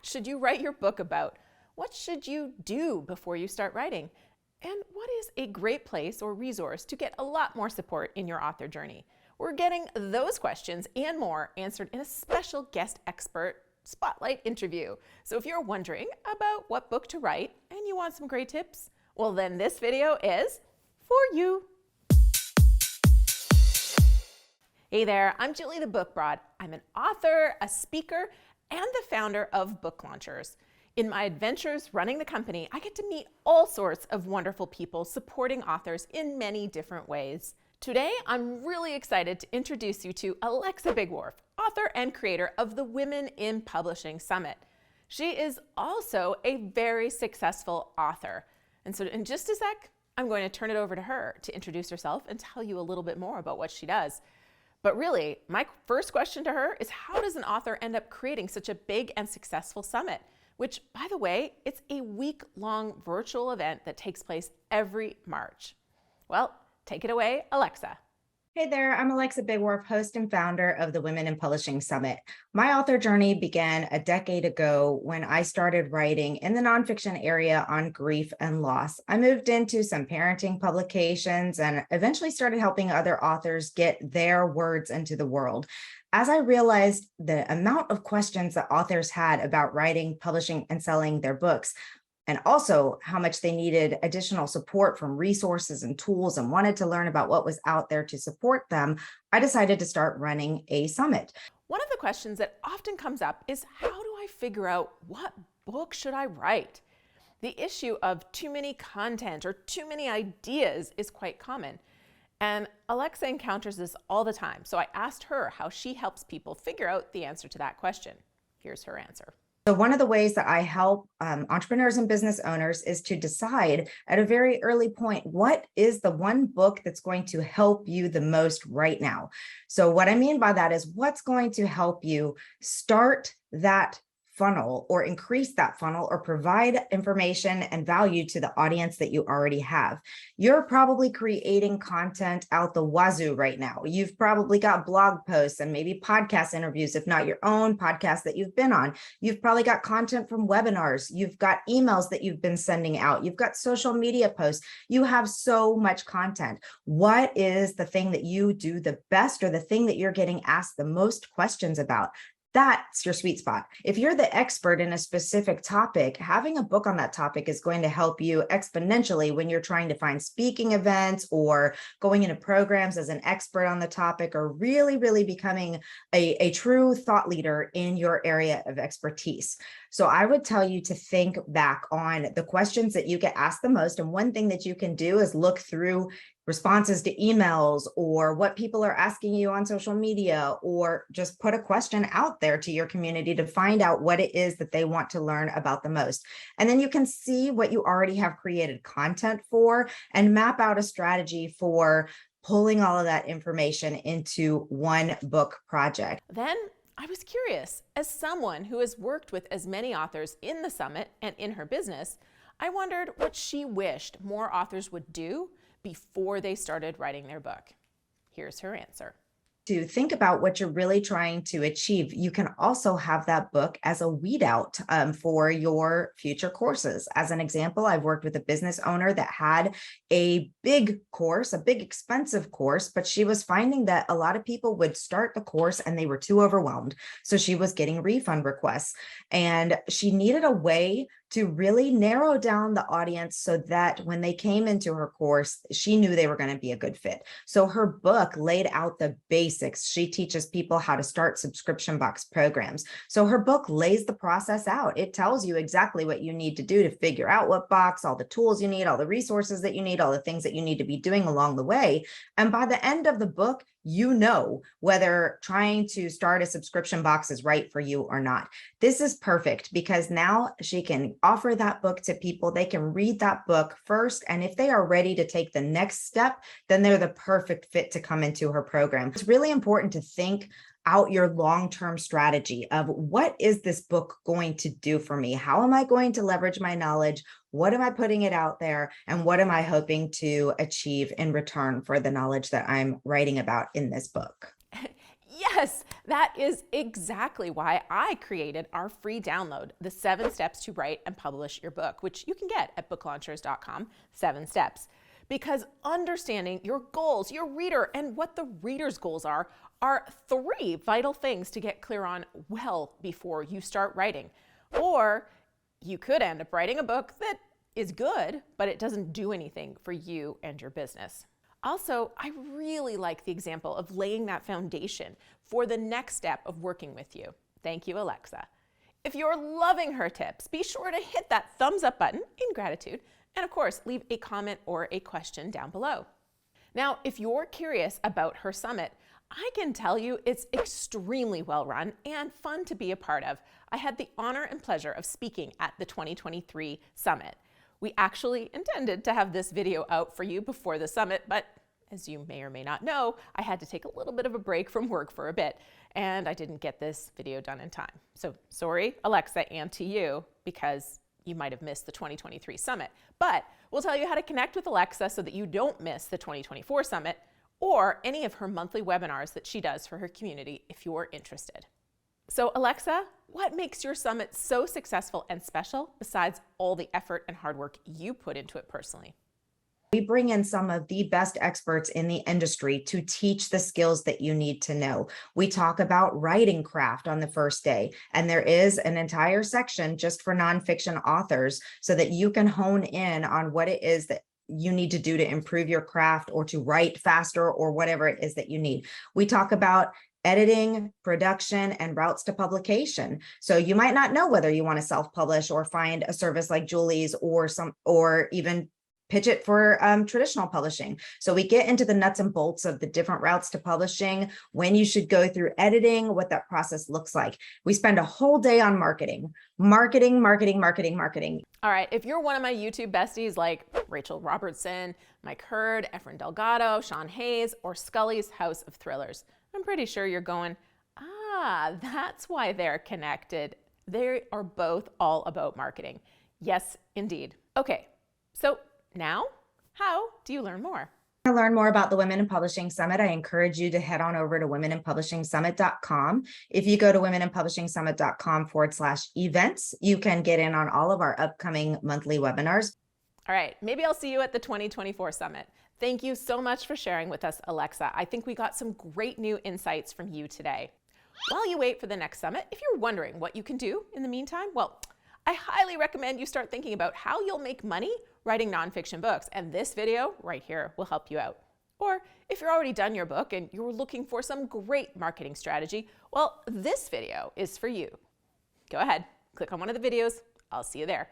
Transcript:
should you write your book about? What should you do before you start writing? And what is a great place or resource to get a lot more support in your author journey? We're getting those questions and more answered in a special guest expert spotlight interview. So if you're wondering about what book to write and you want some great tips, well then this video is for you. Hey there, I'm Julie the Book Broad. I'm an author, a speaker, and the founder of Book Launchers. In my adventures running the company, I get to meet all sorts of wonderful people supporting authors in many different ways. Today, I'm really excited to introduce you to Alexa Bigwarfe, author and creator of the Women in Publishing Summit. She is also a very successful author. And so in just a sec, I'm going to turn it over to her to introduce herself and tell you a little bit more about what she does. But really, my first question to her is, how does an author end up creating such a big and successful summit? Which, by the way, it's a week-long virtual event that takes place every March. Well, take it away, Alexa. Hey there, I'm Alexa Bigwarfe, host and founder of the Women in Publishing Summit. My author journey began a decade ago when I started writing in the nonfiction area on grief and loss. I moved into some parenting publications and eventually started helping other authors get their words into the world. As I realized the amount of questions that authors had about writing, publishing, and selling their books, and also how much they needed additional support from resources and tools and wanted to learn about what was out there to support them, I decided to start running a summit. One of the questions that often comes up is, how do I figure out what book should I write? The issue of too many content or too many ideas is quite common. And Alexa encounters this all the time. So I asked her how she helps people figure out the answer to that question. Here's her answer. So one of the ways that I help entrepreneurs and business owners is to decide at a very early point, what is the one book that's going to help you the most right now? So what I mean by that is, what's going to help you start that funnel or increase that funnel or provide information and value to the audience that you already have. You're probably creating content out the wazoo right now. You've probably got blog posts and maybe podcast interviews, if not your own podcast that you've been on. You've probably got content from webinars. You've got emails that you've been sending out. You've got social media posts. You have so much content. What is the thing that you do the best, or the thing that you're getting asked the most questions about? That's your sweet spot. If you're the expert in a specific topic, having a book on that topic is going to help you exponentially when you're trying to find speaking events or going into programs as an expert on the topic, or really becoming a true thought leader in your area of expertise. So I would tell you to think back on the questions that you get asked the most. And one thing that you can do is look through responses to emails or what people are asking you on social media, or just put a question out there to your community to find out what it is that they want to learn about the most. And then you can see what you already have created content for and map out a strategy for pulling all of that information into one book project. Then I was curious, as someone who has worked with as many authors in the summit and in her business, I wondered what she wished more authors would do before they started writing their book. Here's her answer. To think about what you're really trying to achieve, you can also have that book as a weed out for your future courses. As an example, I've worked with a business owner that had a big course, a big expensive course, but she was finding that a lot of people would start the course and they were too overwhelmed. So she was getting refund requests, and she needed a way to really narrow down the audience so that when they came into her course, she knew they were going to be a good fit. So her book laid out the basics. She teaches people how to start subscription box programs. So her book lays the process out. It tells you exactly what you need to do to figure out what box, all the tools you need, all the resources that you need, all the things that you need to be doing along the way. And by the end of the book, you know whether trying to start a subscription box is right for you or not. This is perfect because now she can offer that book to people. They can read that book first, and if they are ready to take the next step, then they're the perfect fit to come into her program. It's really important to think out your long-term strategy of, what is this book going to do for me? How am I going to leverage my knowledge? What am I putting it out there? And what am I hoping to achieve in return for the knowledge that I'm writing about in this book? Yes, that is exactly why I created our free download, The 7 Steps to Write and Publish Your Book, which you can get at booklaunchers.com, 7 steps. Because understanding your goals, your reader, and what the reader's goals are 3 vital things to get clear on well before you start writing. Or you could end up writing a book that is good, but it doesn't do anything for you and your business. Also, I really like the example of laying that foundation for the next step of working with you. Thank you, Alexa. If you're loving her tips, be sure to hit that thumbs up button in gratitude, and of course, leave a comment or a question down below. Now, if you're curious about her summit, I can tell you it's extremely well run and fun to be a part of. I had the honor and pleasure of speaking at the 2023 summit. We actually intended to have this video out for you before the summit, but as you may or may not know, I had to take a little bit of a break from work for a bit, and I didn't get this video done in time. So sorry, Alexa, and to you, because you might have missed the 2023 summit. But we'll tell you how to connect with Alexa so that you don't miss the 2024 summit or any of her monthly webinars that she does for her community if you're interested. So Alexa, what makes your summit so successful and special besides all the effort and hard work you put into it personally? We bring in some of the best experts in the industry to teach the skills that you need to know. We talk about writing craft on the first day, and there is an entire section just for nonfiction authors so that you can hone in on what it is that you need to do to improve your craft or to write faster or whatever it is that you need. We talk about editing, production, and routes to publication. So you might not know whether you want to self-publish or find a service like Julie's or even pitch it for traditional publishing. So we get into the nuts and bolts of the different routes to publishing, when you should go through editing, what that process looks like. We spend a whole day on marketing. All right, if you're one of my YouTube besties like Rachel Robertson, Mike Hurd, Efren Delgado, Sean Hayes, or Scully's House of Thrillers, I'm pretty sure you're going, that's why they're connected. They are both all about marketing. Yes, indeed. Okay, so now, how do you learn more? To learn more about the Women in Publishing Summit, I encourage you to head on over to womeninpublishingsummit.com. If you go to womeninpublishingsummit.com/events, you can get in on all of our upcoming monthly webinars. All right, maybe I'll see you at the 2024 summit. Thank you so much for sharing with us, Alexa. I think we got some great new insights from you today. While you wait for the next summit, if you're wondering what you can do in the meantime, well, I highly recommend you start thinking about how you'll make money writing nonfiction books, and this video right here will help you out. Or if you're already done your book and you're looking for some great marketing strategy, well, this video is for you. Go ahead, click on one of the videos. I'll see you there.